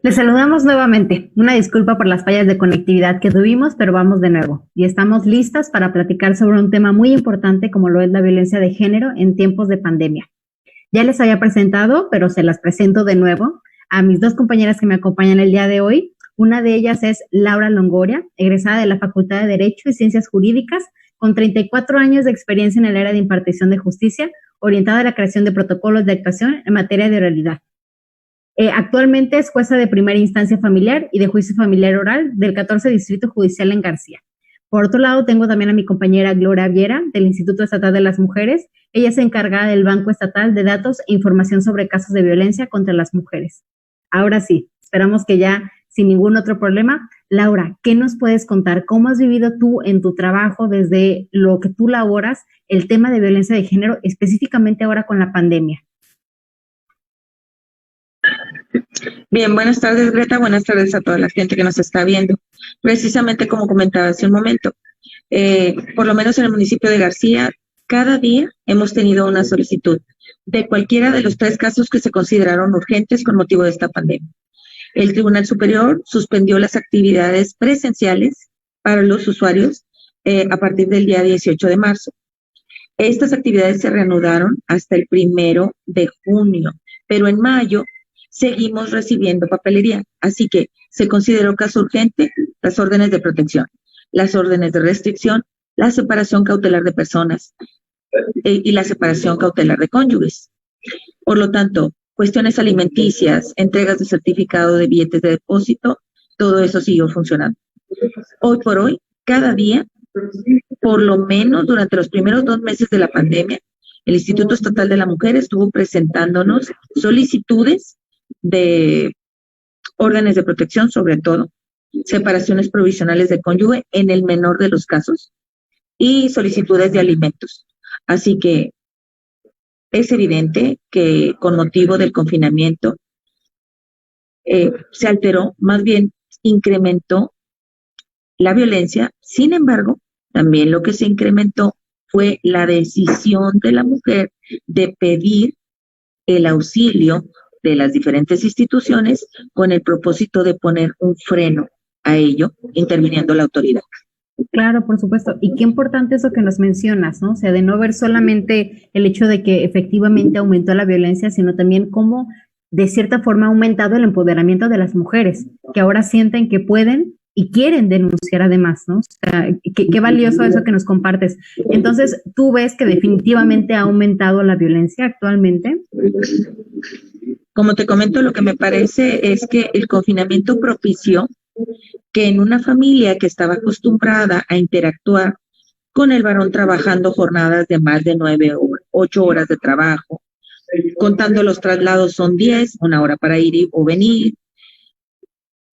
Les saludamos nuevamente. Una disculpa por las fallas de conectividad que tuvimos, pero vamos de nuevo. Y estamos listas para platicar sobre un tema muy importante como lo es la violencia de género en tiempos de pandemia. Ya les había presentado, pero se las presento de nuevo a mis dos compañeras que me acompañan el día de hoy. Una de ellas es Laura Longoria, egresada de la Facultad de Derecho y Ciencias Jurídicas, con 34 años de experiencia en el área de impartición de justicia, orientada a la creación de protocolos de actuación en materia de oralidad. Actualmente es jueza de primera instancia familiar y de juicio familiar oral del 14 Distrito Judicial en García. Por otro lado, tengo también a mi compañera Gloria Viera, del Instituto Estatal de las Mujeres. Ella es encargada del Banco Estatal de Datos e Información sobre Casos de Violencia contra las Mujeres. Ahora sí, esperamos que ya sin ningún otro problema. Laura, ¿qué nos puedes contar? ¿Cómo has vivido tú en tu trabajo desde lo que tú laboras el tema de violencia de género, específicamente ahora con la pandemia? Bien, buenas tardes, Greta. Buenas tardes a toda la gente que nos está viendo. Precisamente como comentaba hace un momento, por lo menos en el municipio de García, cada día hemos tenido una solicitud de cualquiera de los 3 casos que se consideraron urgentes con motivo de esta pandemia. El Tribunal Superior suspendió las actividades presenciales para los usuarios a partir del día 18 de marzo. Estas actividades se reanudaron hasta el 1 de junio, pero en mayo seguimos recibiendo papelería, así que se consideró caso urgente las órdenes de protección, las órdenes de restricción, la separación cautelar de personas y la separación cautelar de cónyuges. Por lo tanto, cuestiones alimenticias, entregas de certificado de billetes de depósito, todo eso siguió funcionando. Hoy por hoy, cada día, por lo menos durante los primeros 2 meses de la pandemia, el Instituto Estatal de la Mujer estuvo presentándonos solicitudes de órdenes de protección, sobre todo, separaciones provisionales de cónyuge en el menor de los casos y solicitudes de alimentos. Así que es evidente que con motivo del confinamiento se alteró, más bien incrementó la violencia. Sin embargo, también lo que se incrementó fue la decisión de la mujer de pedir el auxilio de las diferentes instituciones con el propósito de poner un freno a ello, interviniendo la autoridad. Claro, por supuesto. Y qué importante eso que nos mencionas, ¿no? O sea, de no ver solamente el hecho de que efectivamente aumentó la violencia, sino también cómo de cierta forma ha aumentado el empoderamiento de las mujeres, que ahora sienten que pueden y quieren denunciar además, ¿no? O sea, qué valioso eso que nos compartes. Entonces, ¿tú ves que definitivamente ha aumentado la violencia actualmente? Como te comento, lo que me parece es que el confinamiento propició que en una familia que estaba acostumbrada a interactuar con el varón trabajando jornadas de más de 9 o 8 horas de trabajo, contando los traslados son 10, 1 hora para ir o venir,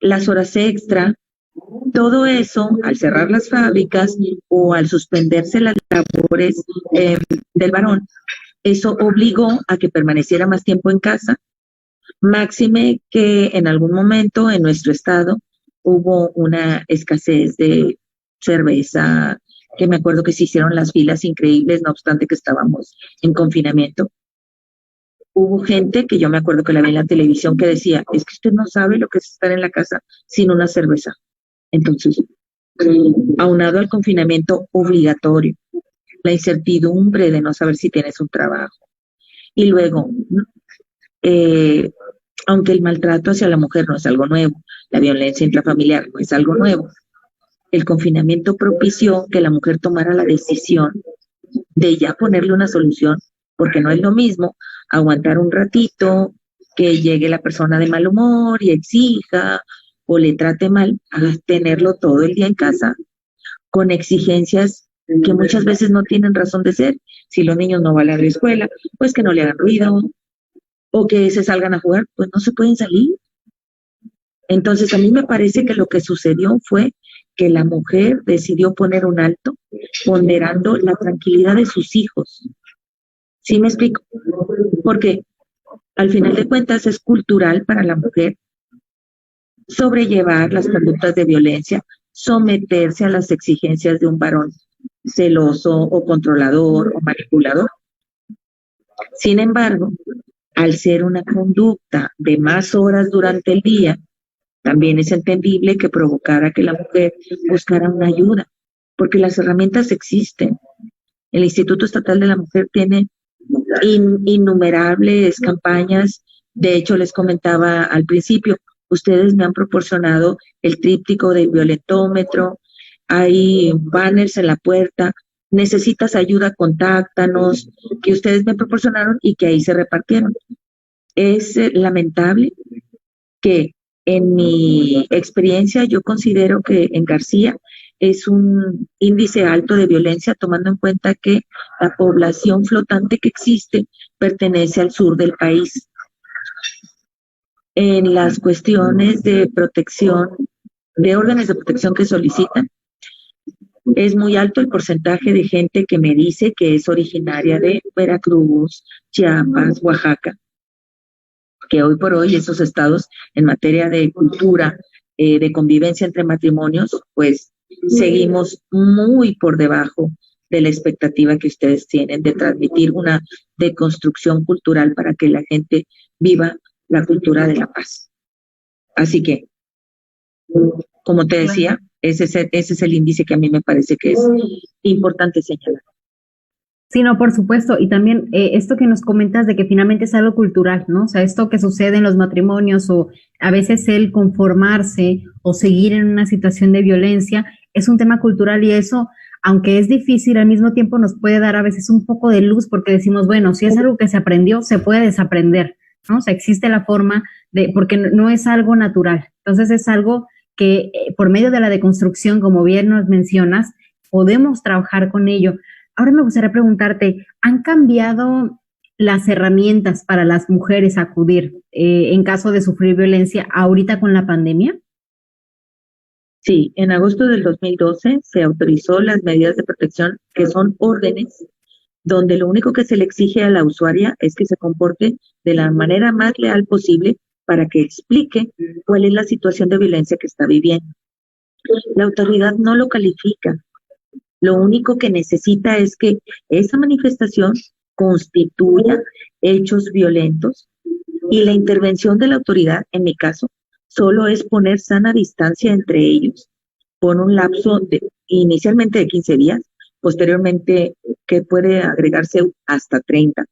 las horas extra, todo eso, al cerrar las fábricas o al suspenderse las labores del varón, eso obligó a que permaneciera más tiempo en casa. Máxime que en algún momento en nuestro estado hubo una escasez de cerveza, que me acuerdo que se hicieron las filas increíbles, no obstante que estábamos en confinamiento. Hubo gente que yo me acuerdo que la vi en la televisión que decía, es que usted no sabe lo que es estar en la casa sin una cerveza. Entonces, aunado al confinamiento obligatorio, la incertidumbre de no saber si tienes un trabajo, y luego aunque el maltrato hacia la mujer no es algo nuevo, la violencia intrafamiliar no es algo nuevo, el confinamiento propició que la mujer tomara la decisión de ya ponerle una solución, porque no es lo mismo aguantar un ratito, que llegue la persona de mal humor y exija o le trate mal, a tenerlo todo el día en casa, con exigencias que muchas veces no tienen razón de ser. Si los niños no van a la escuela, pues que no le hagan ruido, o que se salgan a jugar, pues no se pueden salir. Entonces a mí me parece que lo que sucedió fue que la mujer decidió poner un alto, ponderando la tranquilidad de sus hijos. ¿Sí me explico? Porque al final de cuentas es cultural para la mujer sobrellevar las conductas de violencia, someterse a las exigencias de un varón celoso o controlador o manipulador. Sin embargo, al ser una conducta de más horas durante el día, También es entendible que provocara que la mujer buscara una ayuda, porque las herramientas existen. El Instituto Estatal de la Mujer tiene innumerables campañas. De hecho, les comentaba al principio, ustedes me han proporcionado el tríptico del violentómetro, hay banners en la puerta, necesitas ayuda, contáctanos, que ustedes me proporcionaron y que ahí se repartieron. Es lamentable que en mi experiencia yo considero que en García es un índice alto de violencia, tomando en cuenta que la población flotante que existe pertenece al sur del país. En las cuestiones de protección, de órdenes de protección que solicitan, es muy alto el porcentaje de gente que me dice que es originaria de Veracruz, Chiapas, Oaxaca, que hoy por hoy esos estados en materia de cultura, de convivencia entre matrimonios, pues seguimos muy por debajo de la expectativa que ustedes tienen de transmitir una deconstrucción cultural para que la gente viva la cultura de la paz. Así que, como te decía, ese es el índice que a mí me parece que es importante señalar. Sí, no, por supuesto. Y también esto que nos comentas de que finalmente es algo cultural, ¿no? O sea, esto que sucede en los matrimonios o a veces el conformarse o seguir en una situación de violencia es un tema cultural y eso, aunque es difícil, al mismo tiempo nos puede dar a veces un poco de luz porque decimos, bueno, si es algo que se aprendió, se puede desaprender, ¿no? O sea, existe la forma de, porque no es algo natural. Entonces es algo que por medio de la deconstrucción, como bien nos mencionas, podemos trabajar con ello. Ahora me gustaría preguntarte, ¿han cambiado las herramientas para las mujeres acudir en caso de sufrir violencia ahorita con la pandemia? Sí, en agosto del 2012 se autorizó las medidas de protección, que son órdenes, donde lo único que se le exige a la usuaria es que se comporte de la manera más leal posible para que explique cuál es la situación de violencia que está viviendo. La autoridad no lo califica. Lo único que necesita es que esa manifestación constituya hechos violentos y la intervención de la autoridad, en mi caso, solo es poner sana distancia entre ellos por un lapso inicialmente de 15 días, posteriormente que puede agregarse hasta 30.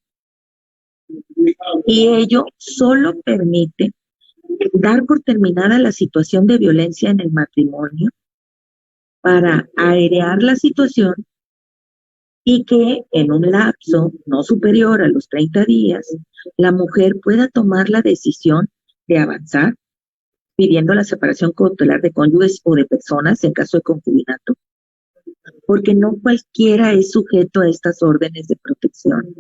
Y ello solo permite dar por terminada la situación de violencia en el matrimonio para airear la situación y que en un lapso no superior a los 30 días, la mujer pueda tomar la decisión de avanzar pidiendo la separación cautelar de cónyuges o de personas en caso de concubinato, porque no cualquiera es sujeto a estas órdenes de protección.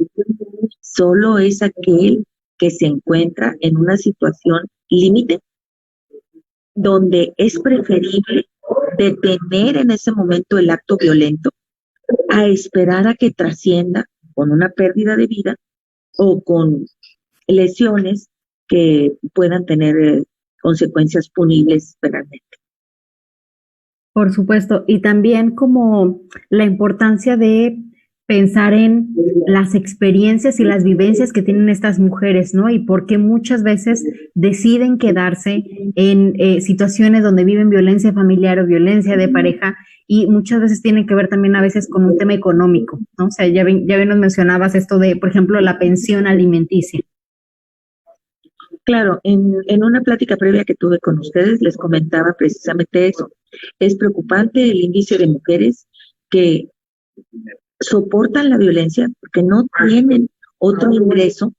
Solo es aquel que se encuentra en una situación límite donde es preferible detener en ese momento el acto violento a esperar a que trascienda con una pérdida de vida o con lesiones que puedan tener consecuencias punibles penalmente. Por supuesto, y también como la importancia de pensar en las experiencias y las vivencias que tienen estas mujeres, ¿no? Y por qué muchas veces deciden quedarse en situaciones donde viven violencia familiar o violencia de pareja y muchas veces tienen que ver también a veces con un tema económico, ¿no? O sea, ya bien nos mencionabas esto de, por ejemplo, la pensión alimenticia. Claro, en una plática previa que tuve con ustedes les comentaba precisamente eso. Es preocupante el índice de mujeres que soportan la violencia porque no tienen otro ingreso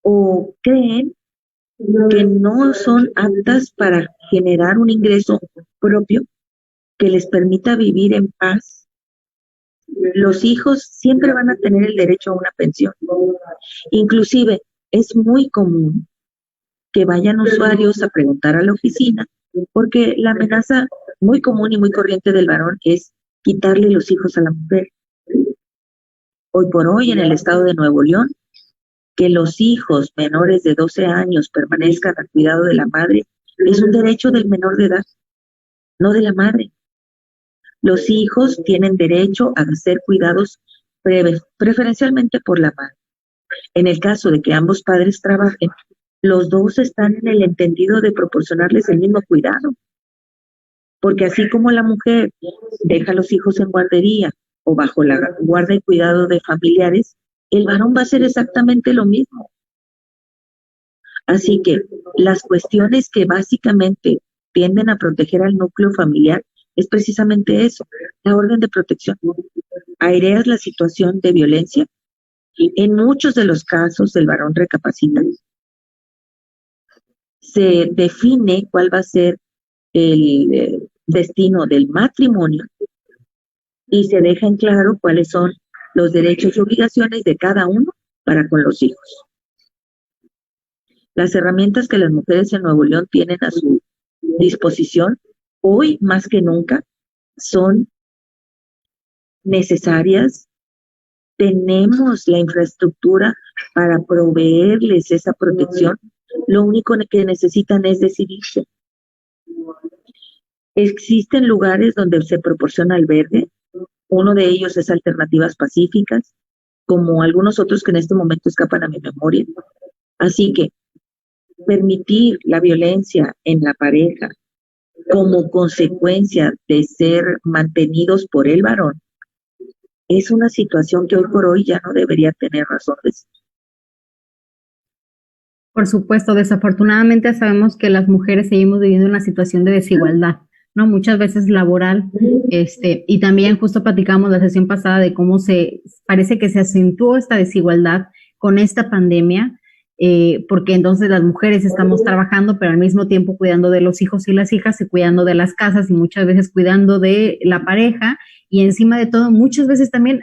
o creen que no son aptas para generar un ingreso propio que les permita vivir en paz. Los hijos siempre van a tener el derecho a una pensión. Inclusive es muy común que vayan usuarios a preguntar a la oficina, porque la amenaza muy común y muy corriente del varón es quitarle los hijos a la mujer. Hoy por hoy en el estado de Nuevo León, que los hijos menores de 12 años permanezcan al cuidado de la madre es un derecho del menor de edad, no de la madre. Los hijos tienen derecho a ser cuidados preferencialmente por la madre. En el caso de que ambos padres trabajen, los dos están en el entendido de proporcionarles el mismo cuidado, porque así como la mujer deja a los hijos en guardería o bajo la guarda y cuidado de familiares, el varón va a hacer exactamente lo mismo. Así que las cuestiones que básicamente tienden a proteger al núcleo familiar es precisamente eso, la orden de protección. Aireas la situación de violencia. En muchos de los casos el varón recapacita. Se define cuál va a ser el destino del matrimonio y se deja en claro cuáles son los derechos y obligaciones de cada uno para con los hijos. Las herramientas que las mujeres en Nuevo León tienen a su disposición, hoy más que nunca, son necesarias. Tenemos la infraestructura para proveerles esa protección. Lo único que necesitan es decidirse. Existen lugares donde se proporciona albergue. Uno de ellos es Alternativas Pacíficas, como algunos otros que en este momento escapan a mi memoria. Así que permitir la violencia en la pareja como consecuencia de ser mantenidos por el varón es una situación que hoy por hoy ya no debería tener razón de ser. Por supuesto, desafortunadamente sabemos que las mujeres seguimos viviendo una situación de desigualdad, ¿no? Muchas veces laboral, y también justo platicamos la sesión pasada de cómo parece que se acentuó esta desigualdad con esta pandemia, porque entonces las mujeres estamos trabajando, pero al mismo tiempo cuidando de los hijos y las hijas y cuidando de las casas y muchas veces cuidando de la pareja y encima de todo muchas veces también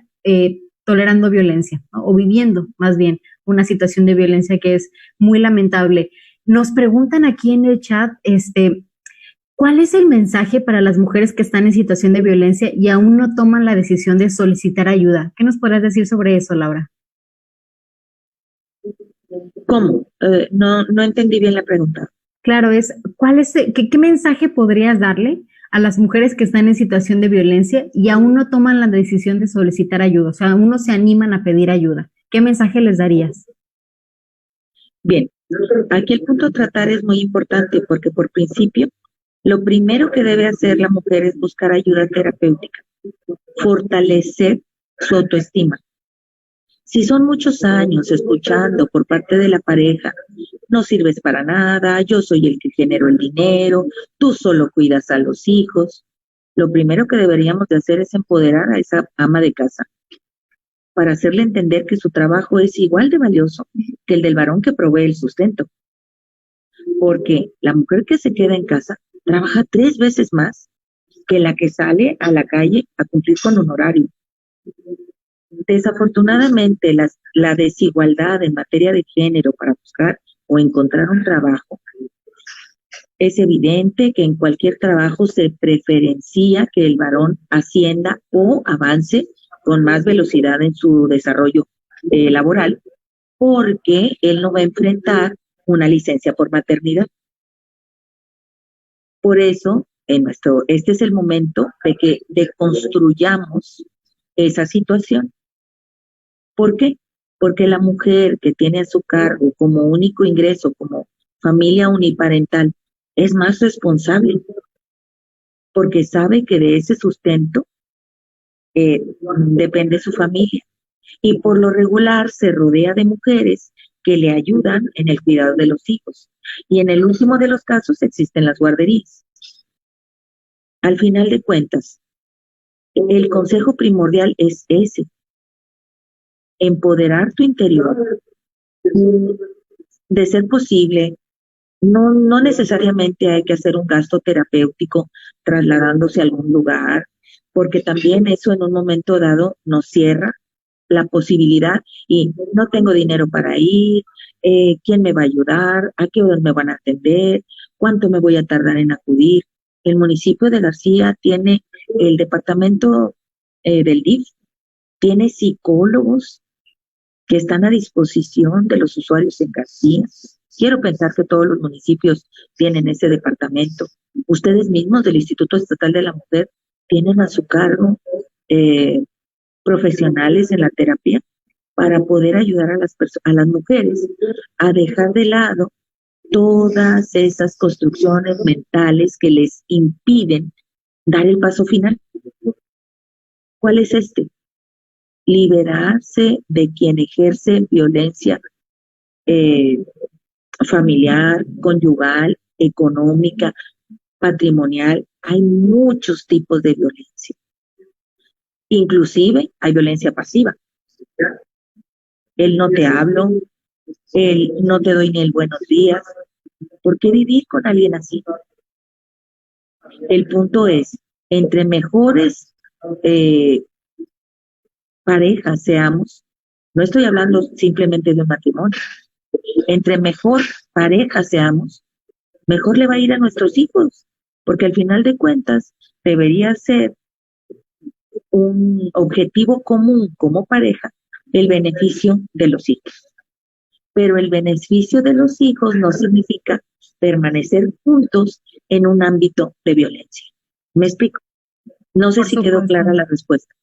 tolerando violencia, ¿no? O viviendo más bien una situación de violencia que es muy lamentable. Nos preguntan aquí en el chat, ¿cuál es el mensaje para las mujeres que están en situación de violencia y aún no toman la decisión de solicitar ayuda? ¿Qué nos podrás decir sobre eso, Laura? ¿Cómo? No entendí bien la pregunta. Claro, ¿qué mensaje podrías darle a las mujeres que están en situación de violencia y aún no toman la decisión de solicitar ayuda? O sea, aún no se animan a pedir ayuda. ¿Qué mensaje les darías? Bien, aquí el punto a tratar es muy importante porque por principio, lo primero que debe hacer la mujer es buscar ayuda terapéutica, fortalecer su autoestima. Si son muchos años escuchando por parte de la pareja, no sirves para nada, yo soy el que genero el dinero, tú solo cuidas a los hijos, lo primero que deberíamos de hacer es empoderar a esa ama de casa para hacerle entender que su trabajo es igual de valioso que el del varón que provee el sustento. Porque la mujer que se queda en casa trabaja 3 veces más que la que sale a la calle a cumplir con un horario. Desafortunadamente, la desigualdad en materia de género para buscar o encontrar un trabajo, es evidente que en cualquier trabajo se preferencia que el varón ascienda o avance con más velocidad en su desarrollo laboral, porque él no va a enfrentar una licencia por maternidad. Por eso, este es el momento de que deconstruyamos esa situación. ¿Por qué? Porque la mujer que tiene a su cargo como único ingreso, como familia uniparental, es más responsable, porque sabe que de ese sustento depende su familia. Y por lo regular se rodea de mujeres que le ayudan en el cuidado de los hijos. Y en el último de los casos existen las guarderías. Al final de cuentas, el consejo primordial es ese: empoderar tu interior. De ser posible, no necesariamente hay que hacer un gasto terapéutico trasladándose a algún lugar, porque también eso en un momento dado nos cierra la posibilidad y no tengo dinero para ir, ¿quién me va a ayudar? ¿A qué horas me van a atender? ¿Cuánto me voy a tardar en acudir? El municipio de García tiene el departamento del DIF, tiene psicólogos que están a disposición de los usuarios en García. Quiero pensar que todos los municipios tienen ese departamento. Ustedes mismos del Instituto Estatal de la Mujer tienen a su cargo profesionales en la terapia para poder ayudar a las mujeres a dejar de lado todas esas construcciones mentales que les impiden dar el paso final. ¿Cuál es este? Liberarse de quien ejerce violencia familiar, conyugal, económica, patrimonial. Hay muchos tipos de violencia. Inclusive hay violencia pasiva. El no te hablo, el no te doy ni el buenos días. ¿Por qué vivir con alguien así? El punto es, entre mejores parejas seamos, no estoy hablando simplemente de un matrimonio, entre mejor pareja seamos, mejor le va a ir a nuestros hijos, porque al final de cuentas debería ser un objetivo común como pareja el beneficio de los hijos. Pero el beneficio de los hijos no significa permanecer juntos en un ámbito de violencia. ¿Me explico? No sé si quedó clara la respuesta.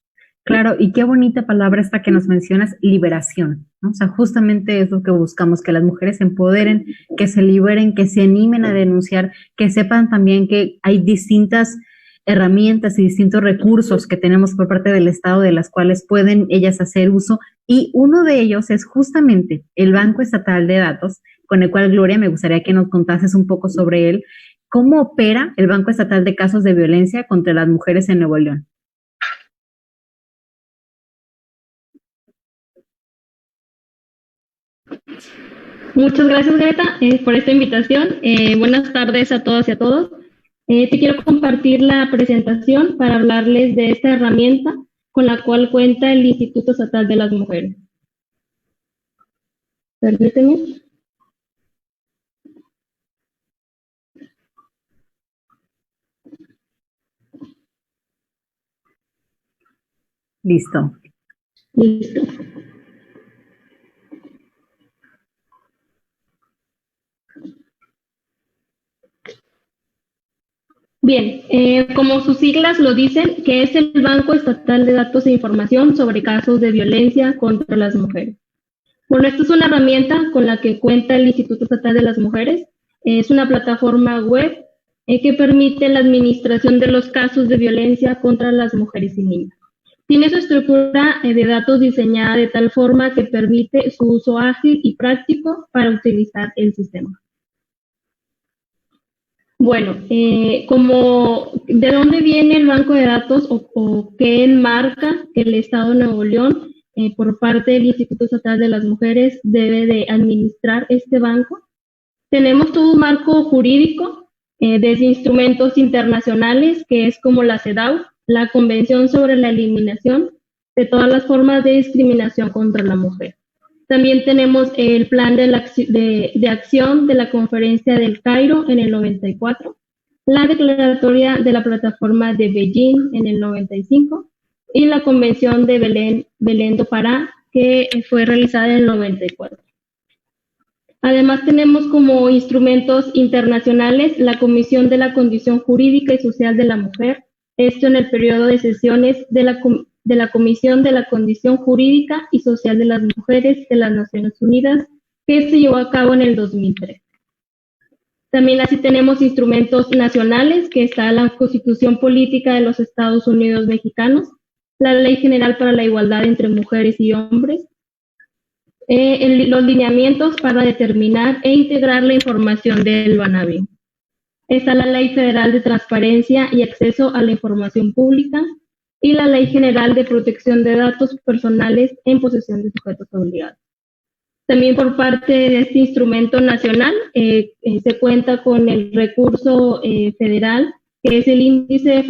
Claro, y qué bonita palabra esta que nos mencionas, liberación, ¿no? O sea, justamente es lo que buscamos, que las mujeres se empoderen, que se liberen, que se animen a denunciar, que sepan también que hay distintas herramientas y distintos recursos que tenemos por parte del Estado de las cuales pueden ellas hacer uso, y uno de ellos es justamente el Banco Estatal de Datos, con el cual, Gloria, me gustaría que nos contases un poco sobre él. ¿Cómo opera el Banco Estatal de Casos de Violencia contra las Mujeres en Nuevo León? Muchas gracias, Greta, por esta invitación. Buenas tardes a todas y a todos. Te quiero compartir la presentación para hablarles de esta herramienta con la cual cuenta el Instituto Estatal de las Mujeres. Permíteme. Listo. Listo. Bien, como sus siglas lo dicen, que es el Banco Estatal de Datos e Información sobre casos de violencia contra las mujeres. Bueno, esta es una herramienta con la que cuenta el Instituto Estatal de las Mujeres. Es una plataforma web que permite la administración de los casos de violencia contra las mujeres y niñas. Tiene su estructura de datos diseñada de tal forma que permite su uso ágil y práctico para utilizar el sistema. Bueno, ¿de dónde viene el banco de datos o qué enmarca que el Estado de Nuevo León, por parte del Instituto Estatal de las Mujeres, debe de administrar este banco? Tenemos todo un marco jurídico, desde instrumentos internacionales, que es como la CEDAW, la Convención sobre la Eliminación de todas las formas de discriminación contra la mujer. También tenemos el plan de acción de la Conferencia del Cairo en el 94, la Declaratoria de la Plataforma de Beijing en el 95 y la Convención de Belén do Pará, que fue realizada en el 94. Además tenemos como instrumentos internacionales la Comisión de la Condición Jurídica y Social de la Mujer, esto en el periodo de sesiones de la Comisión de la Condición Jurídica y Social de las Mujeres de las Naciones Unidas, que se llevó a cabo en el 2003. También así tenemos instrumentos nacionales, que está la Constitución Política de los Estados Unidos Mexicanos, la Ley General para la Igualdad entre Mujeres y Hombres, los lineamientos para determinar e integrar la información del Banabi. Está la Ley Federal de Transparencia y Acceso a la Información Pública y la Ley General de Protección de Datos Personales en posesión de sujetos obligados. También por parte de este instrumento nacional se cuenta con el recurso federal, que es el Índice de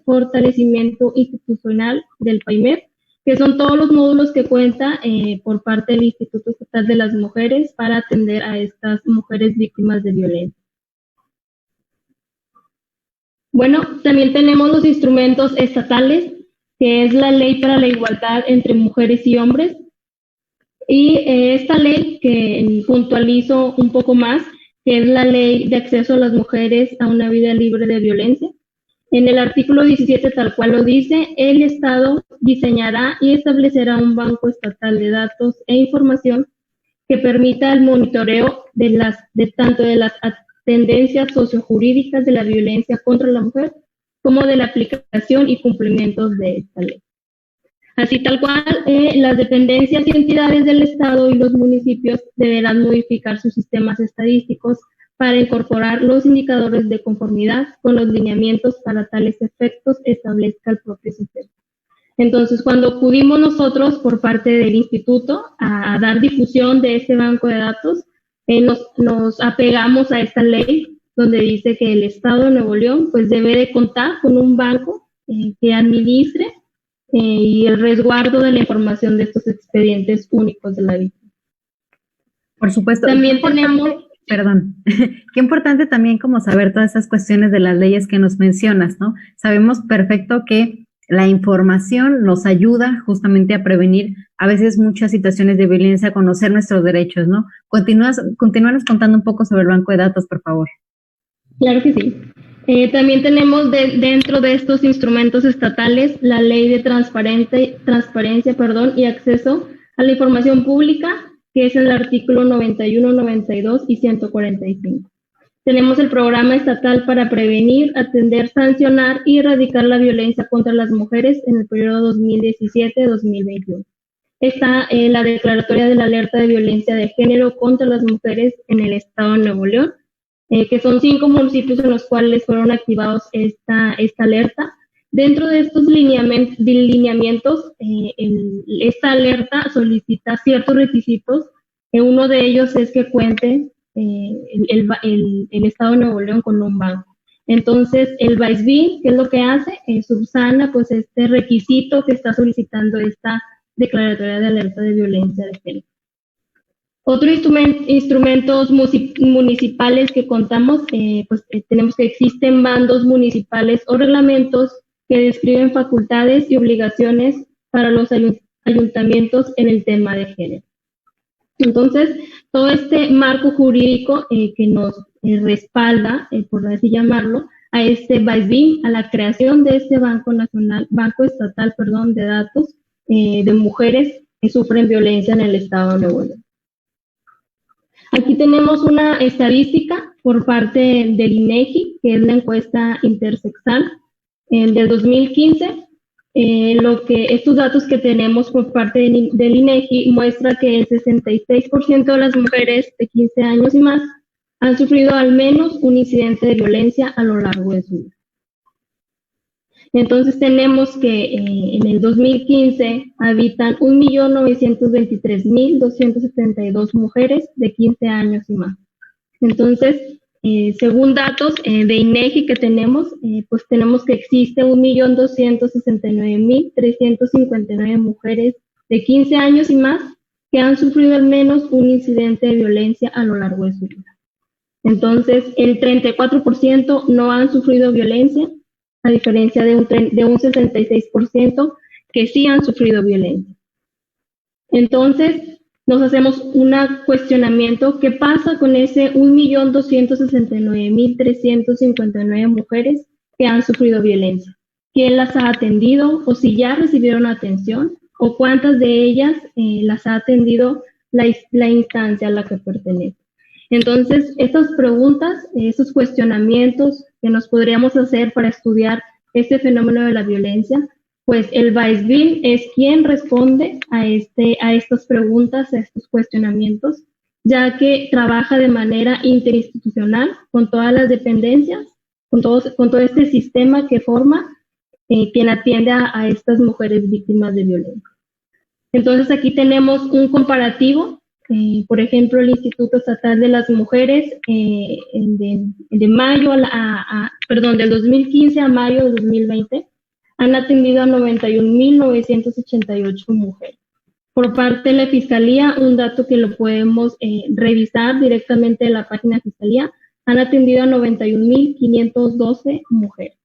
Fortalecimiento Institucional del PAIMEP, que son todos los módulos que cuenta por parte del Instituto Estatal de las Mujeres para atender a estas mujeres víctimas de violencia. Bueno, también tenemos los instrumentos estatales, que es la Ley para la Igualdad entre Mujeres y Hombres. Y esta ley, que puntualizo un poco más, que es la Ley de Acceso a las Mujeres a una Vida Libre de Violencia. En el artículo 17, tal cual lo dice, el Estado diseñará y establecerá un banco estatal de datos e información que permita el monitoreo de tanto de las tendencias sociojurídicas de la violencia contra la mujer como de la aplicación y cumplimientos de esta ley. Así tal cual, las dependencias y entidades del Estado y los municipios deberán modificar sus sistemas estadísticos para incorporar los indicadores de conformidad con los lineamientos para tales efectos establezca el propio sistema. Entonces, cuando acudimos nosotros por parte del instituto a dar difusión de este banco de datos, nos apegamos a esta ley donde dice que el Estado de Nuevo León pues debe de contar con un banco que administre y el resguardo de la información de estos expedientes únicos de la víctima. Por supuesto. También tenemos... Perdón, qué importante también como saber todas esas cuestiones de las leyes que nos mencionas, ¿no? Sabemos perfecto que la información nos ayuda justamente a prevenir a veces muchas situaciones de violencia, a conocer nuestros derechos, ¿no? Continúanos contando un poco sobre el banco de datos, por favor. Claro que sí. También tenemos dentro de estos instrumentos estatales la Ley de Transparencia y Acceso a la Información Pública, que es el artículo 91, 92 y 145. Tenemos el Programa Estatal para Prevenir, Atender, Sancionar y Erradicar la Violencia contra las Mujeres en el periodo 2017-2021. Está la Declaratoria de la Alerta de Violencia de Género contra las Mujeres en el Estado de Nuevo León, que son 5 municipios en los cuales fueron activados esta alerta. Dentro de estos lineamientos, esta alerta solicita ciertos requisitos. Uno de ellos es que cuente el Estado de Nuevo León con un banco. Entonces, el BAISBIN, ¿qué es lo que hace? Subsana pues este requisito que está solicitando esta Declaratoria de Alerta de Violencia de Género. Otros instrumentos municipales que contamos, tenemos que existen bandos municipales o reglamentos que describen facultades y obligaciones para los ayuntamientos en el tema de género. Entonces, todo este marco jurídico que nos respalda, por así llamarlo, a este BAISBIN, a la creación de este Banco Estatal de Datos de mujeres que sufren violencia en el Estado de Nuevo León. Aquí tenemos una estadística por parte del INEGI, que es la encuesta intersexual del 2015. Estos datos que tenemos por parte del INEGI muestra que el 66% de las mujeres de 15 años y más han sufrido al menos un incidente de violencia a lo largo de su vida. Entonces tenemos que en el 2015 habitan 1.923.272 mujeres de 15 años y más. Entonces, según datos de INEGI que tenemos, pues tenemos que existe 1.269.359 mujeres de 15 años y más que han sufrido al menos un incidente de violencia a lo largo de su vida. Entonces, el 34% no han sufrido violencia, a diferencia de un 66% que sí han sufrido violencia. Entonces, nos hacemos un cuestionamiento: ¿qué pasa con ese 1.269.359 mujeres que han sufrido violencia? ¿Quién las ha atendido o si ya recibieron atención? ¿O cuántas de ellas las ha atendido la instancia a la que pertenece? Entonces, estas preguntas, estos cuestionamientos que nos podríamos hacer para estudiar este fenómeno de la violencia, pues el BAISBIN es quien responde a estas preguntas, a estos cuestionamientos, ya que trabaja de manera interinstitucional con todas las dependencias, con todo este sistema que forma quien atiende a estas mujeres víctimas de violencia. Entonces aquí tenemos un comparativo. Por ejemplo, el Instituto Estatal de las Mujeres de mayo del 2015 a mayo de 2020 han atendido a 91.988 mujeres. Por parte de la Fiscalía, un dato que lo podemos revisar directamente en la página de Fiscalía, han atendido a 91.512 mujeres.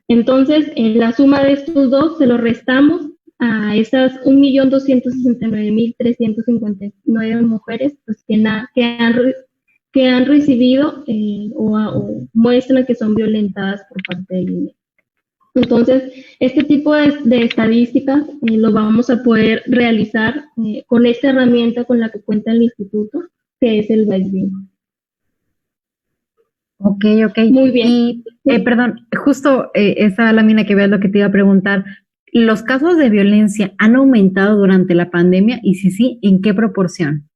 Entonces, la suma de estos dos se lo restamos a esas 1.269.359 mujeres pues, que han recibido o muestran que son violentadas por parte del INE. Entonces, este tipo de estadísticas lo vamos a poder realizar con esta herramienta con la que cuenta el instituto, que es el BASBIN. Ok, ok. Muy bien. Y, perdón, justo esa lámina que veas lo que te iba a preguntar. ¿Los casos de violencia han aumentado durante la pandemia? Y si sí, ¿en qué proporción?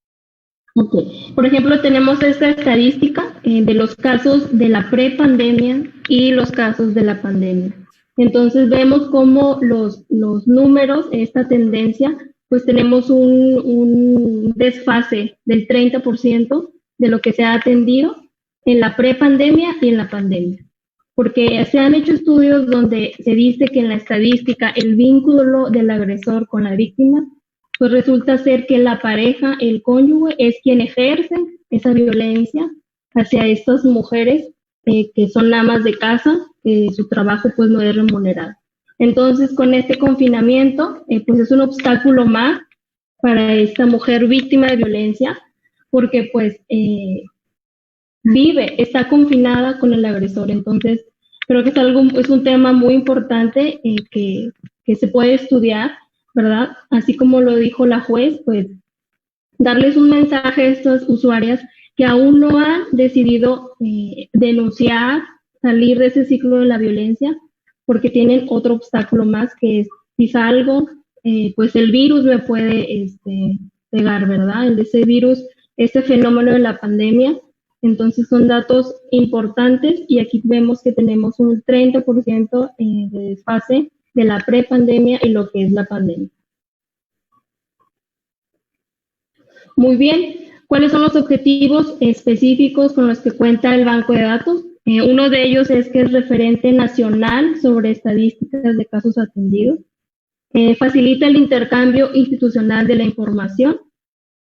Ok. Por ejemplo, tenemos esta estadística de los casos de la prepandemia y los casos de la pandemia. Entonces vemos cómo los números, esta tendencia, pues tenemos un desfase del 30% de lo que se ha atendido en la prepandemia y en la pandemia. Porque se han hecho estudios donde se dice que en la estadística el vínculo del agresor con la víctima, pues resulta ser que la pareja, el cónyuge, es quien ejerce esa violencia hacia estas mujeres que son amas de casa, que su trabajo pues no es remunerado. Entonces, con este confinamiento, pues es un obstáculo más para esta mujer víctima de violencia, porque pues está confinada con el agresor. Entonces, creo que es un tema muy importante que se puede estudiar, ¿verdad? Así como lo dijo la juez, pues darles un mensaje a estas usuarias que aún no han decidido denunciar, salir de ese ciclo de la violencia, porque tienen otro obstáculo más, que es si salgo, pues el virus me puede pegar, ¿verdad? Ese virus, este fenómeno de la pandemia. Entonces son datos importantes y aquí vemos que tenemos un 30% de desfase de la prepandemia y lo que es la pandemia. Muy bien, ¿cuáles son los objetivos específicos con los que cuenta el banco de datos? Uno de ellos es que es referente nacional sobre estadísticas de casos atendidos. Facilita el intercambio institucional de la información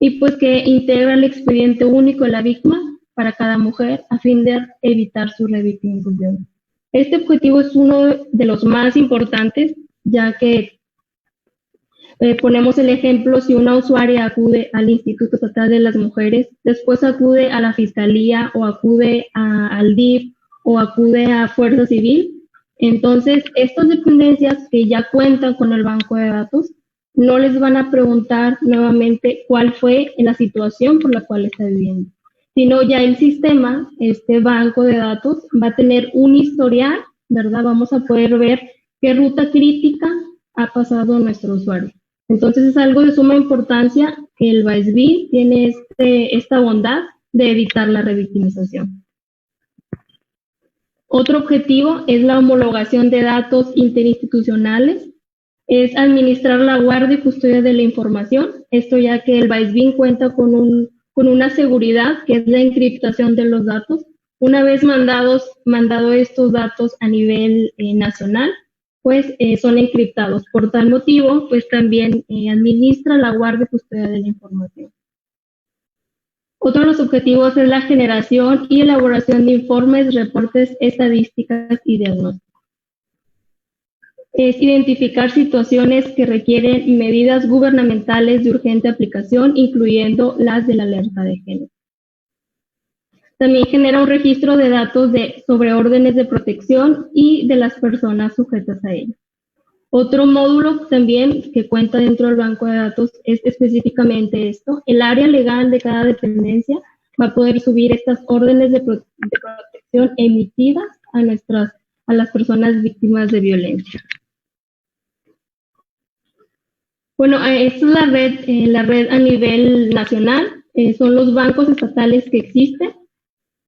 y pues que integra el expediente único de la víctima para cada mujer a fin de evitar su revictimización. Este objetivo es uno de los más importantes, ya que ponemos el ejemplo, si una usuaria acude al Instituto Estatal de las Mujeres, después acude a la Fiscalía o acude al DIF o acude a Fuerza Civil, entonces estas dependencias que ya cuentan con el banco de datos no les van a preguntar nuevamente cuál fue la situación por la cual está viviendo, sino ya el sistema, este banco de datos, va a tener un historial, ¿verdad? Vamos a poder ver qué ruta crítica ha pasado nuestro usuario. Entonces es algo de suma importancia que el BASBIN tiene esta bondad de evitar la revictimización. Otro objetivo es la homologación de datos interinstitucionales, es administrar la guardia y custodia de la información, esto ya que el BASBIN cuenta con una seguridad que es la encriptación de los datos. Una vez mandado estos datos a nivel nacional, pues son encriptados. Por tal motivo, pues también administra la guardia y custodia de la información. Otro de los objetivos es la generación y elaboración de informes, reportes, estadísticas y diagnósticos. Es identificar situaciones que requieren medidas gubernamentales de urgente aplicación, incluyendo las de la alerta de género. También genera un registro de datos sobre órdenes de protección y de las personas sujetas a ello. Otro módulo también que cuenta dentro del banco de datos es específicamente esto. El área legal de cada dependencia va a poder subir estas órdenes de protección emitidas a las personas víctimas de violencia. Bueno, esta es la red a nivel nacional, son los bancos estatales que existen.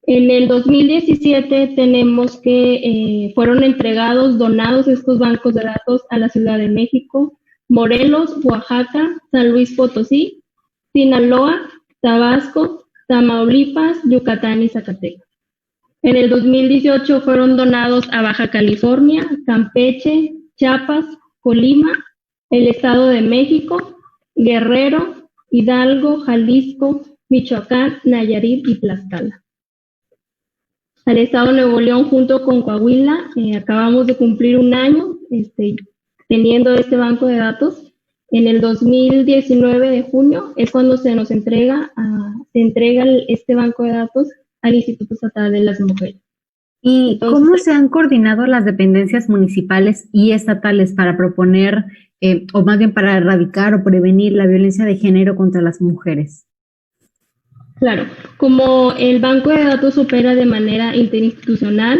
En el 2017 tenemos que fueron donados estos bancos de datos a la Ciudad de México, Morelos, Oaxaca, San Luis Potosí, Sinaloa, Tabasco, Tamaulipas, Yucatán y Zacatecas. En el 2018 fueron donados a Baja California, Campeche, Chiapas, Colima, el Estado de México, Guerrero, Hidalgo, Jalisco, Michoacán, Nayarit y Tlaxcala. Al Estado de Nuevo León junto con Coahuila, acabamos de cumplir un año teniendo este banco de datos. En el 2019 de junio es cuando se entrega este banco de datos al Instituto Estatal de las Mujeres. ¿Y Entonces, cómo se han coordinado las dependencias municipales y estatales para proponer, o más bien para erradicar o prevenir la violencia de género contra las mujeres? claro, como el banco de datos opera de manera interinstitucional,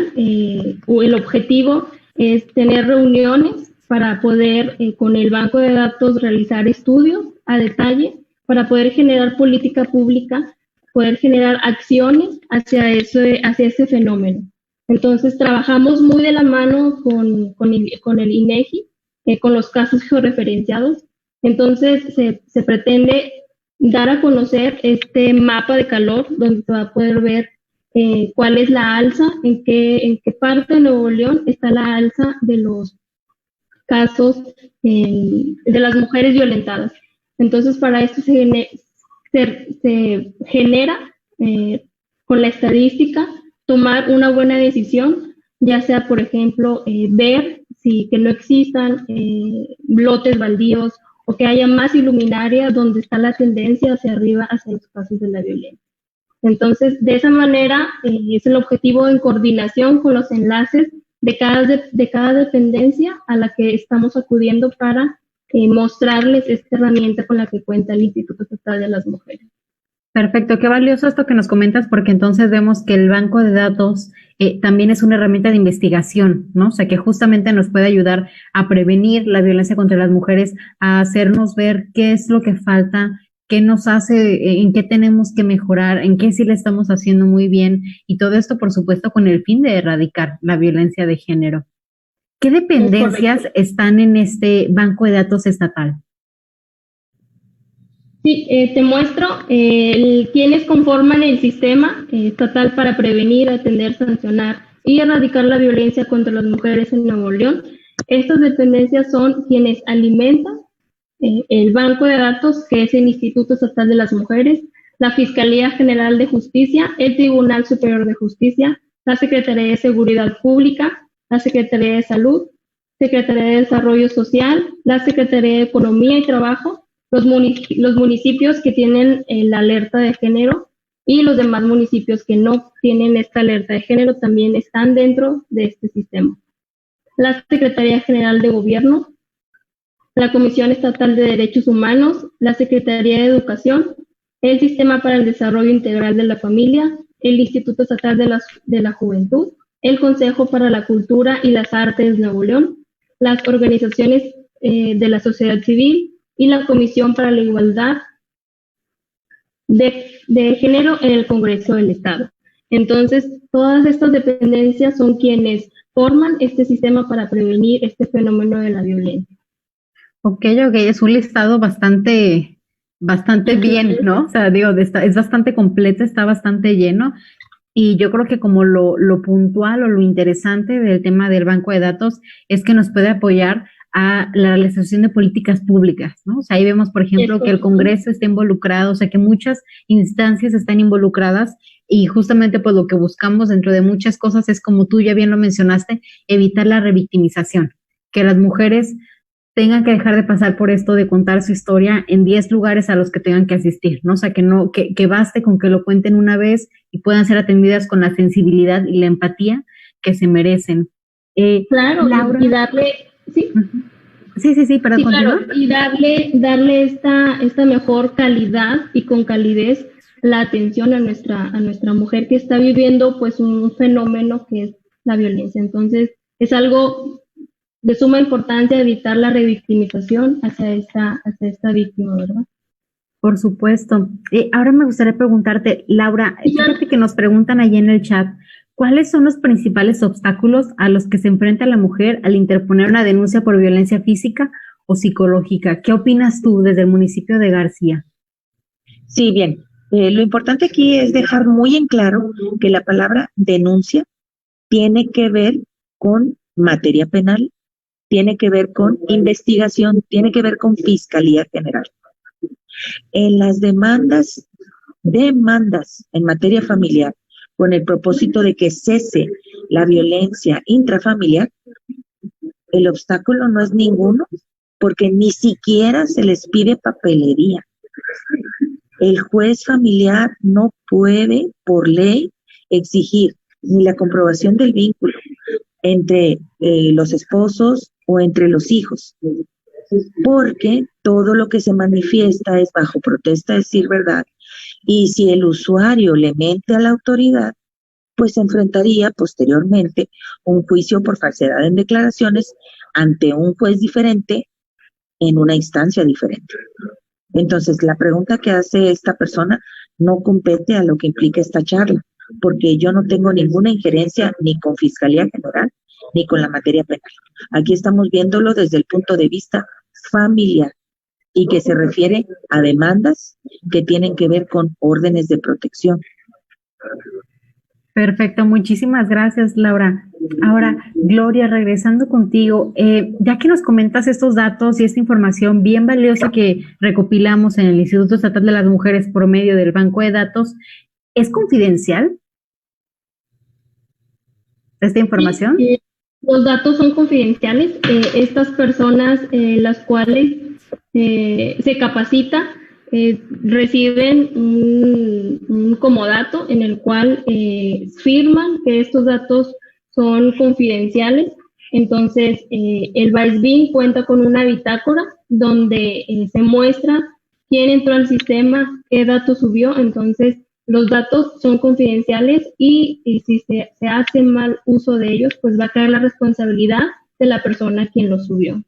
o el objetivo es tener reuniones para poder con el banco de datos realizar estudios a detalle, para poder generar política pública, poder generar acciones hacia ese fenómeno. Entonces, trabajamos muy de la mano con el INEGI, con los casos georreferenciados. Entonces, se pretende dar a conocer este mapa de calor donde se va a poder ver cuál es la alza, en qué parte de Nuevo León está la alza de los casos de las mujeres violentadas. Entonces, para esto se genera con la estadística tomar una buena decisión, ya sea, por ejemplo, ver que no existan lotes baldíos o que haya más iluminaria donde está la tendencia hacia arriba, hacia los casos de la violencia. Entonces, de esa manera, es el objetivo en coordinación con los enlaces de cada dependencia a la que estamos acudiendo para mostrarles esta herramienta con la que cuenta el Instituto Estatal de las Mujeres. Perfecto, qué valioso esto que nos comentas, porque entonces vemos que el banco de datos también es una herramienta de investigación, ¿no? O sea, que justamente nos puede ayudar a prevenir la violencia contra las mujeres, a hacernos ver qué es lo que falta, qué nos hace, en qué tenemos que mejorar, en qué sí le estamos haciendo muy bien, y todo esto, por supuesto, con el fin de erradicar la violencia de género. ¿Qué dependencias están en este banco de datos estatal? Sí, te muestro quienes conforman el sistema estatal para prevenir, atender, sancionar y erradicar la violencia contra las mujeres en Nuevo León. Estas dependencias son quienes alimentan el banco de datos, que es el Instituto Estatal de las Mujeres, la Fiscalía General de Justicia, el Tribunal Superior de Justicia, la Secretaría de Seguridad Pública, la Secretaría de Salud, Secretaría de Desarrollo Social, la Secretaría de Economía y Trabajo, los municipios que tienen la alerta de género y los demás municipios que no tienen esta alerta de género también están dentro de este sistema. La Secretaría General de Gobierno, la Comisión Estatal de Derechos Humanos, la Secretaría de Educación, el Sistema para el Desarrollo Integral de la Familia, el Instituto Estatal de la Juventud, el Consejo para la Cultura y las Artes de Nuevo León, las organizaciones de la sociedad civil y la Comisión para la Igualdad de Género en el Congreso del Estado. Entonces, todas estas dependencias son quienes forman este sistema para prevenir este fenómeno de la violencia. Ok, es un listado bastante bien, ¿no? O sea, digo, es bastante completo, está bastante lleno. Y yo creo que como lo puntual o lo interesante del tema del banco de datos es que nos puede apoyar a la realización de políticas públicas, ¿no? O sea, ahí vemos, por ejemplo, que el Congreso está involucrado, o sea, que muchas instancias están involucradas y justamente pues lo que buscamos dentro de muchas cosas es, como tú ya bien lo mencionaste, evitar la revictimización, que las mujeres tengan que dejar de pasar por esto de contar su historia en 10 lugares a los que tengan que asistir, ¿no? O sea, que baste con que lo cuenten una vez y puedan ser atendidas con la sensibilidad y la empatía que se merecen. Claro, Laura, y darle, ¿sí? Sí, para continuar. Claro, y darle esta mejor calidad y con calidez la atención a nuestra mujer que está viviendo pues un fenómeno que es la violencia. Entonces, es algo de suma importancia evitar la revictimización hacia esta víctima, ¿verdad? Por supuesto. Ahora me gustaría preguntarte, Laura, fíjate que nos preguntan allí en el chat, ¿cuáles son los principales obstáculos a los que se enfrenta la mujer al interponer una denuncia por violencia física o psicológica? ¿Qué opinas tú desde el municipio de García? Sí, bien. Lo importante aquí es dejar muy en claro que la palabra denuncia tiene que ver con materia penal, tiene que ver con investigación, tiene que ver con Fiscalía General. En las demandas en materia familiar, con el propósito de que cese la violencia intrafamiliar, el obstáculo no es ninguno, porque ni siquiera se les pide papelería. El juez familiar no puede, por ley, exigir ni la comprobación del vínculo entre los esposos o entre los hijos, porque todo lo que se manifiesta es bajo protesta de decir verdad, y si el usuario le mente a la autoridad, pues enfrentaría posteriormente un juicio por falsedad en declaraciones ante un juez diferente en una instancia diferente. Entonces, la pregunta que hace esta persona no compete a lo que implica esta charla, porque yo no tengo ninguna injerencia ni con Fiscalía General ni con la materia penal. Aquí estamos viéndolo desde el punto de vista familiar y que se refiere a demandas que tienen que ver con órdenes de protección. Perfecto, muchísimas gracias, Laura. Ahora, Gloria, regresando contigo, ya que nos comentas estos datos y esta información bien valiosa que recopilamos en el Instituto Estatal de las Mujeres por medio del Banco de Datos, ¿es confidencial esta información? Sí, los datos son confidenciales. Estas personas, las cuales se capacita, reciben un comodato en el cual firman que estos datos son confidenciales. Entonces, el BAESBIN cuenta con una bitácora donde se muestra quién entró al sistema, qué datos subió. Entonces, los datos son confidenciales y si se hace mal uso de ellos, pues va a caer la responsabilidad de la persona quien los subió.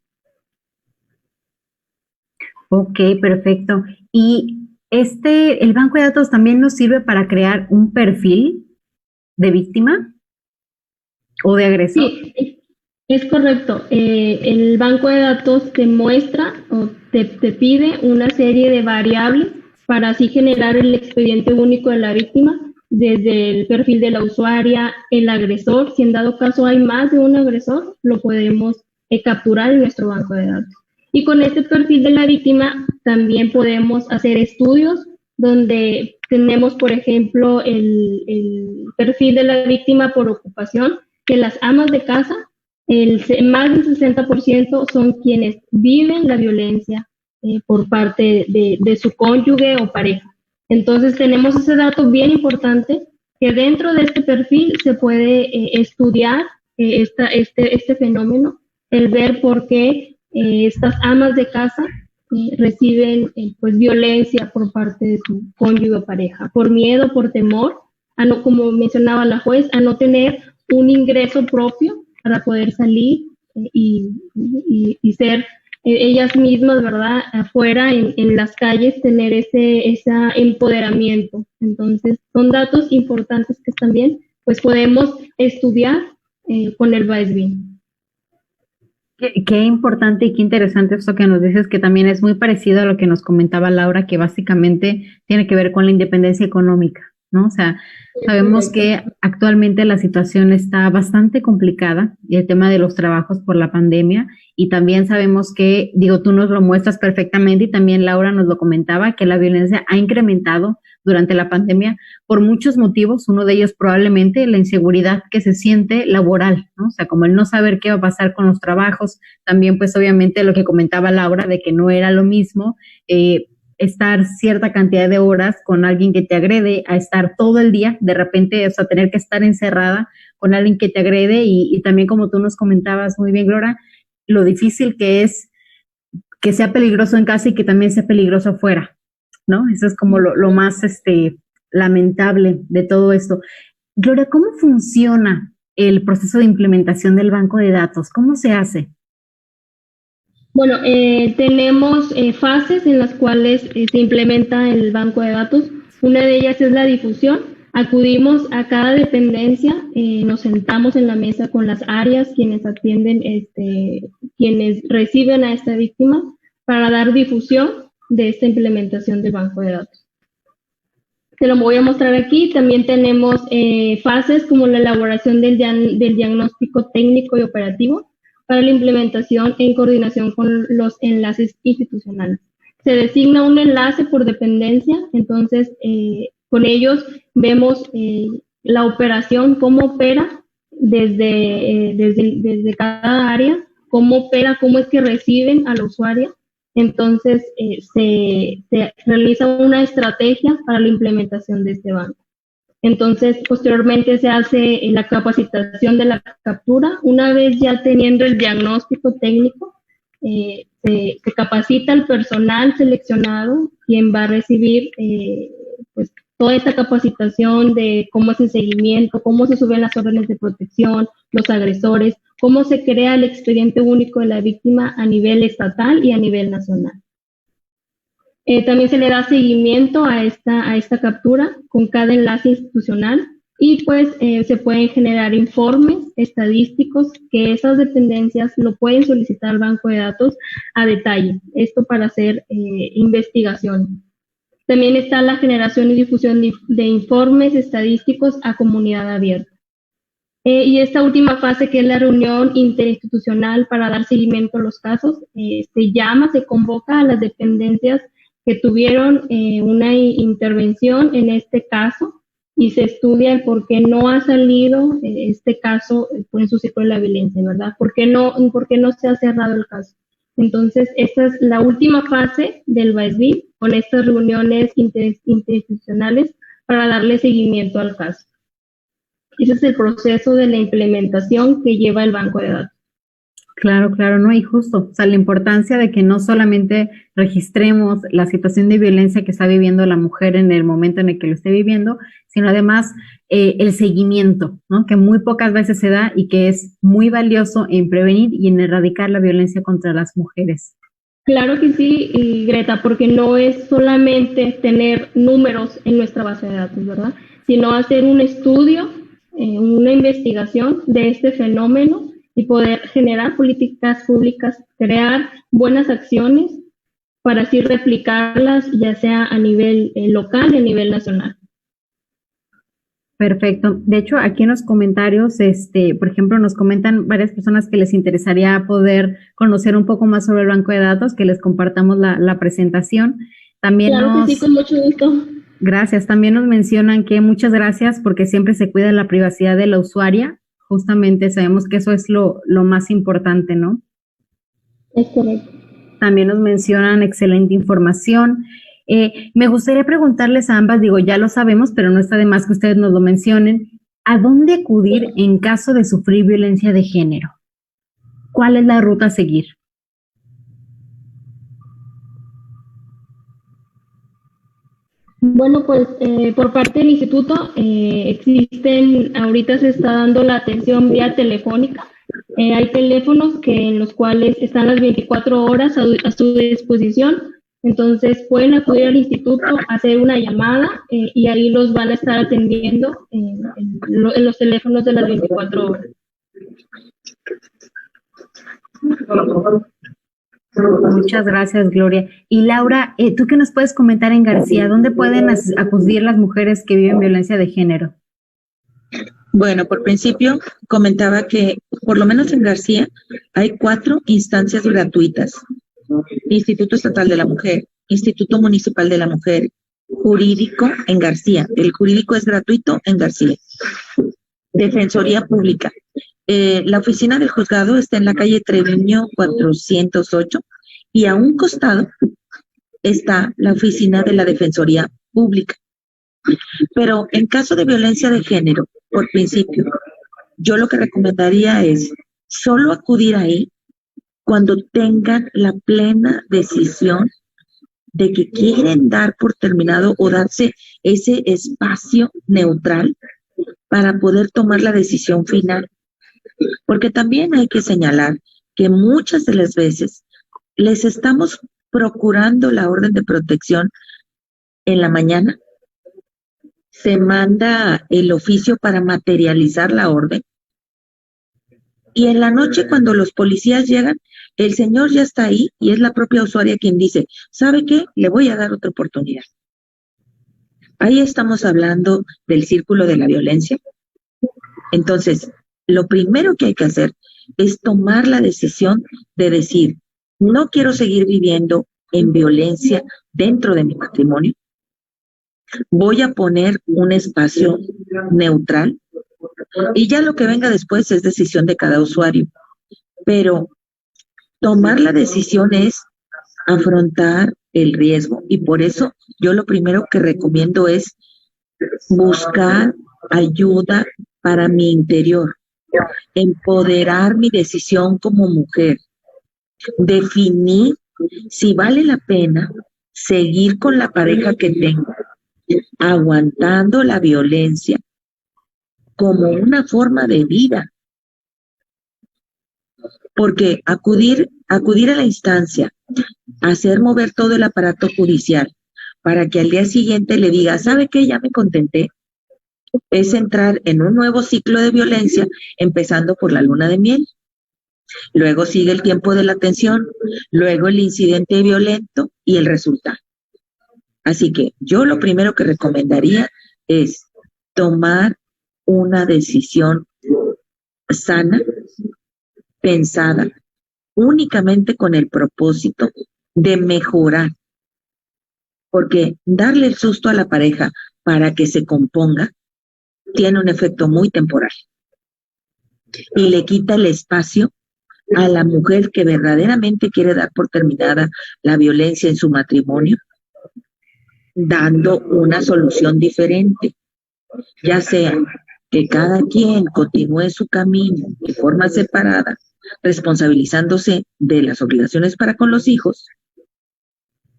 Ok, perfecto. ¿Y el banco de datos también nos sirve para crear un perfil de víctima o de agresor? Sí, es correcto. El banco de datos te muestra o te pide una serie de variables para así generar el expediente único de la víctima, desde el perfil de la usuaria, el agresor. Si en dado caso hay más de un agresor, lo podemos capturar en nuestro banco de datos. Y con este perfil de la víctima también podemos hacer estudios donde tenemos, por ejemplo, el perfil de la víctima por ocupación, que las amas de casa, más del 60% son quienes viven la violencia por parte de su cónyuge o pareja. Entonces tenemos ese dato bien importante, que dentro de este perfil se puede estudiar este fenómeno, el ver por qué estas amas de casa reciben pues violencia por parte de su cónyuge o pareja, por miedo, por temor, a no, como mencionaba la juez, a no tener un ingreso propio para poder salir y ser ellas mismas, ¿verdad? Afuera, en las calles, tener ese empoderamiento. Entonces, son datos importantes que también pues podemos estudiar con el BAESBIN. Qué importante y qué interesante esto que nos dices, que también es muy parecido a lo que nos comentaba Laura, que básicamente tiene que ver con la independencia económica, ¿no? O sea, sabemos que actualmente la situación está bastante complicada, el tema de los trabajos por la pandemia, y también sabemos que, digo, tú nos lo muestras perfectamente y también Laura nos lo comentaba, que la violencia ha incrementado durante la pandemia por muchos motivos, uno de ellos probablemente la inseguridad que se siente laboral, ¿no? O sea, como el no saber qué va a pasar con los trabajos, también pues obviamente lo que comentaba Laura de que no era lo mismo estar cierta cantidad de horas con alguien que te agrede a estar todo el día, de repente, o sea, tener que estar encerrada con alguien que te agrede y también como tú nos comentabas muy bien, Gloria, lo difícil que es que sea peligroso en casa y que también sea peligroso fuera, ¿no? Eso es como lo más lamentable de todo esto. Gloria, ¿cómo funciona el proceso de implementación del banco de datos? ¿Cómo se hace? Bueno, tenemos fases en las cuales se implementa el banco de datos. Una de ellas es la difusión. Acudimos a cada dependencia, nos sentamos en la mesa con las áreas, quienes atienden, quienes reciben a esta víctima, para dar difusión de esta implementación del banco de datos. Te lo voy a mostrar aquí. También tenemos fases como la elaboración del diagnóstico técnico y operativo para la implementación en coordinación con los enlaces institucionales. Se designa un enlace por dependencia, entonces con ellos vemos la operación, cómo opera desde cada área, cómo opera, cómo es que reciben a la usuaria. Entonces se realiza una estrategia para la implementación de este banco. Entonces, posteriormente se hace la capacitación de la captura. Una vez ya teniendo el diagnóstico técnico, se capacita al personal seleccionado, quien va a recibir pues, toda esta capacitación de cómo es el seguimiento, cómo se suben las órdenes de protección, los agresores, cómo se crea el expediente único de la víctima a nivel estatal y a nivel nacional. También se le da seguimiento a esta captura con cada enlace institucional y pues se pueden generar informes estadísticos que esas dependencias lo pueden solicitar al banco de datos a detalle, esto para hacer investigación. También está la generación y difusión de informes estadísticos a comunidad abierta. Y esta última fase, que es la reunión interinstitucional para dar seguimiento a los casos, se convoca a las dependencias que tuvieron una intervención en este caso y se estudia el por qué no ha salido este caso en su ciclo de la violencia, ¿verdad? ¿Por qué no se ha cerrado el caso? Entonces, esta es la última fase del VAESVIP, con estas reuniones interinstitucionales para darle seguimiento al caso. Ese es el proceso de la implementación que lleva el banco de datos. Claro, claro, no, y justo, o sea, la importancia de que no solamente registremos la situación de violencia que está viviendo la mujer en el momento en el que lo esté viviendo, sino además el seguimiento, ¿no? Que muy pocas veces se da y que es muy valioso en prevenir y en erradicar la violencia contra las mujeres. Claro que sí, Greta, porque no es solamente tener números en nuestra base de datos, ¿verdad? Sino hacer un estudio, una investigación de este fenómeno y poder generar políticas públicas, crear buenas acciones para así replicarlas, ya sea a nivel local y a nivel nacional. Perfecto. De hecho, aquí en los comentarios, por ejemplo, nos comentan varias personas que les interesaría poder conocer un poco más sobre el banco de datos, que les compartamos la presentación. También claro que sí, con mucho gusto. Gracias. También nos mencionan que muchas gracias porque siempre se cuida la privacidad de la usuaria. Justamente sabemos que eso es lo más importante, ¿no? Es correcto. También nos mencionan excelente información. Me gustaría preguntarles a ambas, digo, ya lo sabemos, pero no está de más que ustedes nos lo mencionen. ¿A dónde acudir en caso de sufrir violencia de género? ¿Cuál es la ruta a seguir? Bueno, pues por parte del instituto ahorita se está dando la atención vía telefónica. Hay teléfonos en los cuales están las 24 horas a su disposición. Entonces pueden acudir al instituto, hacer una llamada y ahí los van a estar atendiendo en los teléfonos de las 24 horas. Muchas gracias, Gloria. Y Laura, ¿tú qué nos puedes comentar en García? ¿Dónde pueden acudir las mujeres que viven violencia de género? Bueno, por principio comentaba que por lo menos en García hay 4 instancias gratuitas. Instituto Estatal de la Mujer, Instituto Municipal de la Mujer, Jurídico en García. El jurídico es gratuito en García. Defensoría Pública. La oficina del juzgado está en la calle Treviño 408 y a un costado está la oficina de la Defensoría Pública. Pero en caso de violencia de género, por principio, yo lo que recomendaría es solo acudir ahí cuando tengan la plena decisión de que quieren dar por terminado o darse ese espacio neutral para poder tomar la decisión final. Porque también hay que señalar que muchas de las veces les estamos procurando la orden de protección en la mañana, se manda el oficio para materializar la orden y en la noche cuando los policías llegan, el señor ya está ahí y es la propia usuaria quien dice, ¿sabe qué? Le voy a dar otra oportunidad. Ahí estamos hablando del círculo de la violencia. Entonces, lo primero que hay que hacer es tomar la decisión de decir, no quiero seguir viviendo en violencia dentro de mi matrimonio. Voy a poner un espacio neutral y ya lo que venga después es decisión de cada usuario. Pero tomar la decisión es afrontar el riesgo y por eso yo lo primero que recomiendo es buscar ayuda para mi interior, empoderar mi decisión como mujer, definir si vale la pena seguir con la pareja que tengo, aguantando la violencia como una forma de vida. Porque acudir a la instancia, hacer mover todo el aparato judicial para que al día siguiente le diga, ¿sabe qué? Ya me contenté, es entrar en un nuevo ciclo de violencia, empezando por la luna de miel. Luego sigue el tiempo de la tensión, luego el incidente violento y el resultado. Así que yo lo primero que recomendaría es tomar una decisión sana, pensada, únicamente con el propósito de mejorar. Porque darle el susto a la pareja para que se componga tiene un efecto muy temporal. Y le quita el espacio a la mujer que verdaderamente quiere dar por terminada la violencia en su matrimonio, dando una solución diferente, ya sea que cada quien continúe su camino de forma separada, responsabilizándose de las obligaciones para con los hijos,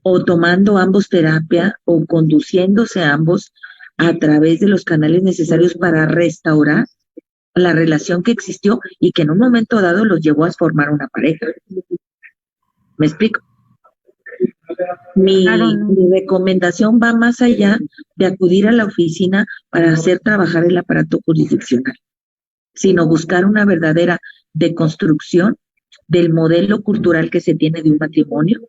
o tomando ambos terapia o conduciéndose ambos a través de los canales necesarios para restaurar la relación que existió y que en un momento dado los llevó a formar una pareja. ¿Me explico? Mi recomendación va más allá de acudir a la oficina para hacer trabajar el aparato jurisdiccional, sino buscar una verdadera deconstrucción del modelo cultural que se tiene de un matrimonio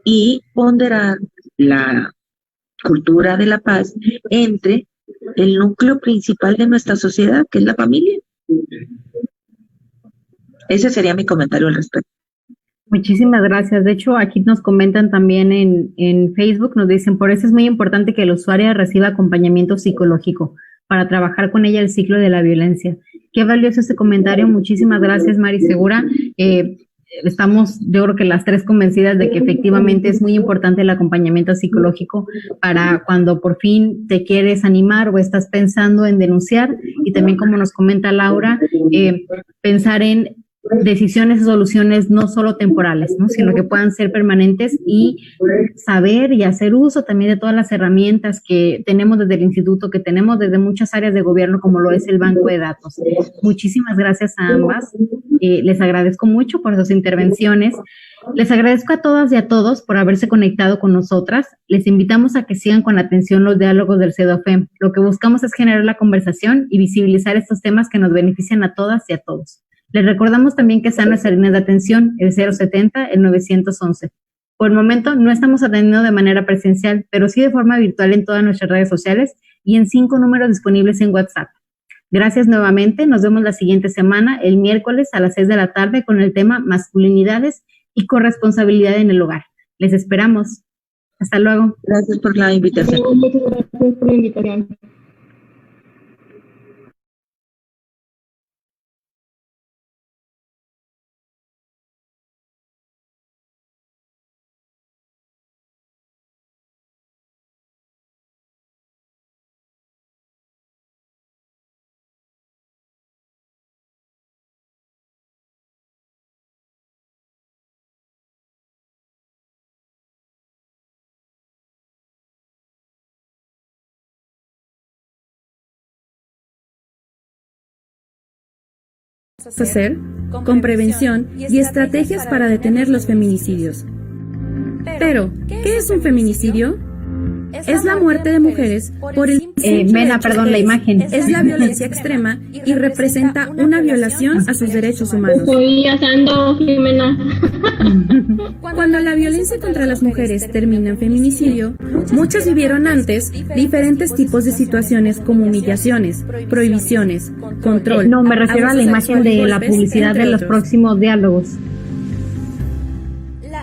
y ponderar la cultura de la paz entre el núcleo principal de nuestra sociedad, que es la familia. Ese sería mi comentario al respecto. Muchísimas gracias. De hecho, aquí nos comentan también en Facebook, nos dicen, por eso es muy importante que el usuario reciba acompañamiento psicológico para trabajar con ella el ciclo de la violencia. Qué valioso este comentario. Muchísimas gracias, Mari Segura. Estamos, yo creo que las tres convencidas de que efectivamente es muy importante el acompañamiento psicológico para cuando por fin te quieres animar o estás pensando en denunciar, y también, como nos comenta Laura, pensar en decisiones y soluciones no solo temporales, ¿no?, sino que puedan ser permanentes, y saber y hacer uso también de todas las herramientas que tenemos desde el instituto, que tenemos desde muchas áreas de gobierno, como lo es el banco de datos. Muchísimas gracias a ambas. Les agradezco mucho por sus intervenciones. Les agradezco a todas y a todos por haberse conectado con nosotras. Les invitamos a que sigan con atención los diálogos del CEDOFEM. Lo que buscamos es generar la conversación y visibilizar estos temas que nos benefician a todas y a todos. Les recordamos también que están nuestras líneas de atención, el 070, el 911. Por el momento no estamos atendiendo de manera presencial, pero sí de forma virtual en todas nuestras redes sociales y en 5 números disponibles en WhatsApp. Gracias nuevamente. Nos vemos la siguiente semana, el miércoles a las 6 de la tarde, con el tema masculinidades y corresponsabilidad en el hogar. Les esperamos. Hasta luego. Gracias por la invitación. Muchas gracias por la invitación. Hacer con prevención y estrategias para detener los feminicidios. Pero, ¿qué es un feminicidio? Es la muerte de mujeres por el Mena, perdón, la imagen. Es la violencia extrema y representa una violación a sus derechos humanos. Estoy asando, Jimena. Cuando la violencia contra las mujeres termina en feminicidio, muchas vivieron antes diferentes tipos de situaciones como humillaciones, prohibiciones, control. No, me refiero a la imagen de la publicidad de los próximos diálogos.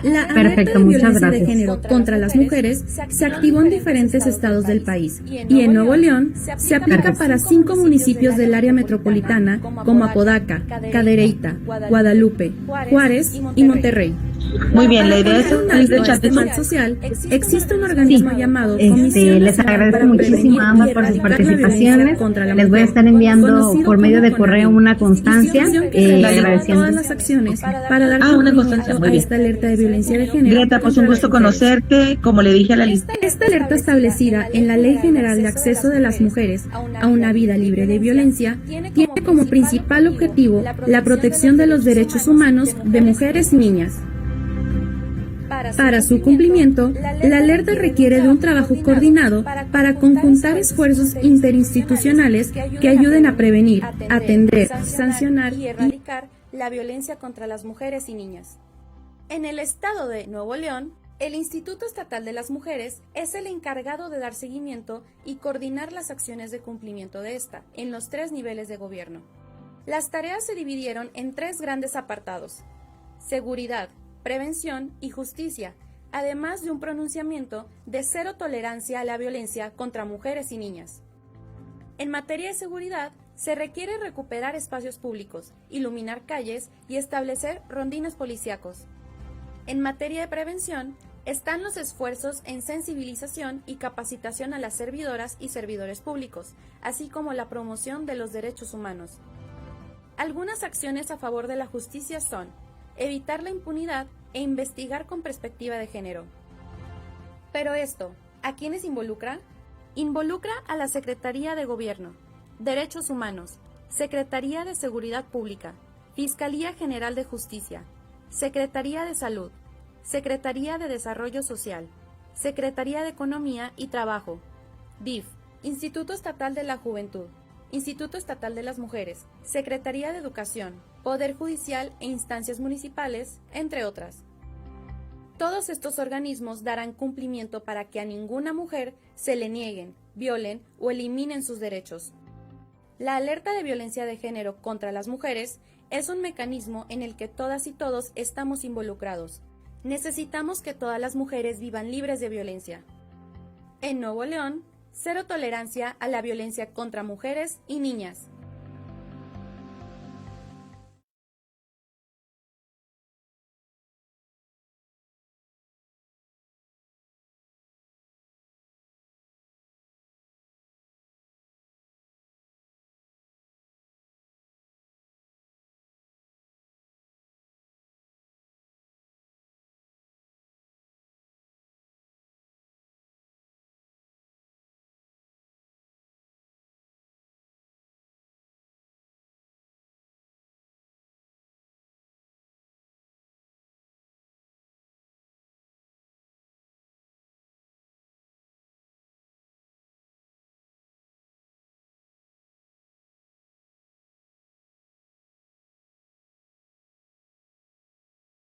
La alerta Perfecto, de muchas violencia de gracias. género contra las mujeres se activó en diferentes estados del país y en Nuevo León se aplica para 5 municipios del área metropolitana como Apodaca, Cadereyta, Guadalupe, Juárez y Monterrey. Muy bien, la idea es Para salir del este chat de mal Zoom. social, existe un organismo llamado les agradezco muchísimo a ambas por sus participaciones. Les voy a estar enviando por medio de correo una constancia agradeciendo. todas las acciones para dar una cumplimiento constancia, muy a bien. esta alerta de violencia de género. Greta, pues un contra gusto las mujeres. conocerte. Como le dije a la lista. Esta alerta establecida en la Ley General de Acceso de las Mujeres a una vida libre de violencia tiene como principal objetivo la protección de los derechos humanos de mujeres y niñas. Para su cumplimiento, la alerta requiere de un trabajo coordinado para conjuntar esfuerzos interinstitucionales que ayuden a prevenir, atender, sancionar y erradicar la violencia contra las mujeres y niñas. En el estado de Nuevo León, el Instituto Estatal de las Mujeres es el encargado de dar seguimiento y coordinar las acciones de cumplimiento de esta en los 3 niveles de gobierno. Las tareas se dividieron en 3 grandes apartados: seguridad, prevención y justicia, además de un pronunciamiento de cero tolerancia a la violencia contra mujeres y niñas. En materia de seguridad, se requiere recuperar espacios públicos, iluminar calles y establecer rondines policíacos. En materia de prevención, están los esfuerzos en sensibilización y capacitación a las servidoras y servidores públicos, así como la promoción de los derechos humanos. Algunas acciones a favor de la justicia son evitar la impunidad e investigar con perspectiva de género. Pero esto, ¿a quiénes involucra? Involucra a la Secretaría de Gobierno, Derechos Humanos, Secretaría de Seguridad Pública, Fiscalía General de Justicia, Secretaría de Salud, Secretaría de Desarrollo Social, Secretaría de Economía y Trabajo, DIF, Instituto Estatal de la Juventud, Instituto Estatal de las Mujeres, Secretaría de Educación, Poder Judicial e instancias municipales, entre otras. Todos estos organismos darán cumplimiento para que a ninguna mujer se le nieguen, violen o eliminen sus derechos. La alerta de violencia de género contra las mujeres es un mecanismo en el que todas y todos estamos involucrados. Necesitamos que todas las mujeres vivan libres de violencia. En Nuevo León, cero tolerancia a la violencia contra mujeres y niñas.